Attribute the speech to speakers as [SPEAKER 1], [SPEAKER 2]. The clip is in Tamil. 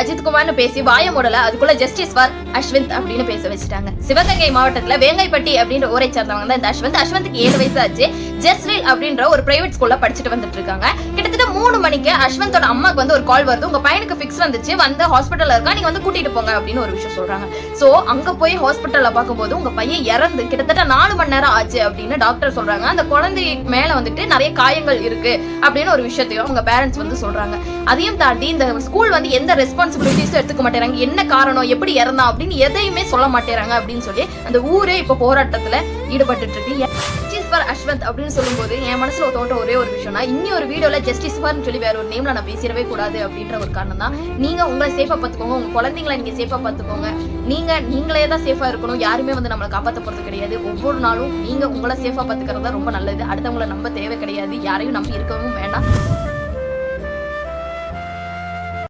[SPEAKER 1] அஜித்குமார்னு பேசி வாய மூடல அதுக்குள்ள ஜஸ்டிஸ் ஃபார் அஸ்வந்த் அப்படின்னு பேச வச்சுட்டாங்க. சிவகங்கை மாவட்டத்துல வேங்கைப்பட்டி அப்படின்ற ஊரை சேர்ந்தவங்க தான் இந்த அஸ்வந்த்க்கு 7 வயசு ஆச்சு. ஜஸ்ரீல் அப்படின்ற ஒரு பிரைவேட் ஸ்கூல்ல படிச்சுட்டு வந்துட்டு இருக்காங்க. கிட்டத்தட்ட 3 மணிக்கு அஸ்வந்தோட அம்மாக்கு வந்து ஒரு கால் வருது, உங்க பையனுக்கு ஃபிக்ஸ் வந்துச்சு, வந்து ஹாஸ்பிட்டல்ல இருக்கா, நீங்க வந்து கூட்டிட்டு போங்க அப்படின்னு ஒரு விஷயம் சொல்றாங்க. சோ அங்க போய் ஹாஸ்பிட்டல்ல பார்க்கும்போது உங்க பையன் இறந்து கிட்டத்தட்ட 4 மணி நேரம் ஆச்சு அப்படின்னு டாக்டர் சொல்றாங்க. அந்த குழந்தை மேல வந்துட்டு நிறைய காயங்கள் இருக்கு அப்படின்னு ஒரு விஷயத்தையும் அவங்க பேரண்ட்ஸ் வந்து சொல்றாங்க. அதையும் தாண்டி இந்த ஸ்கூல் வந்து எந்த ரெஸ்பான்சிபிலிட்டிஸும் எடுத்துக்க மாட்டேறாங்க, என்ன காரணம், எப்படி இறந்தான் அப்படின்னு எதையுமே சொல்ல மாட்டேறாங்க அப்படின்னு சொல்லி அந்த ஊரே இப்ப போராட்டத்துல ஈடுபட்டு இருக்கு. ஜஸ்டிஸ் ஃபார் அஸ்வந்த் அப்படின்னு சொல்லும்போது என் மனசுல தோன்ற ஒரே ஒரு விஷயம்னா, இன்னி ஒரு வீடியோல ஜஸ்டிஸ் ஃபார்னு சொல்லி வேற ஒரு நேம்ல நான் பேசிடவே கூடாது அப்படின்ற ஒரு காரணம் தான். நீங்க உங்களை சேஃபா பார்த்துக்கோங்க, உங்க குழந்தைங்களை நீங்க சேஃபா பார்த்துக்கோங்க. நீங்களே தான் சேஃபா இருக்கணும், யாருமே வந்து நம்மளை காப்பாற்ற போறது கிடையாது. ஒவ்வொரு நாளும் நீங்க உங்களை சேஃபா பார்த்துக்கிறது தான் ரொம்ப நல்லது. அடுத்தவங்களை நம்ப தேவை கிடையாது, யாரையும் நம்பி இருக்கவும் வேண்டாம்.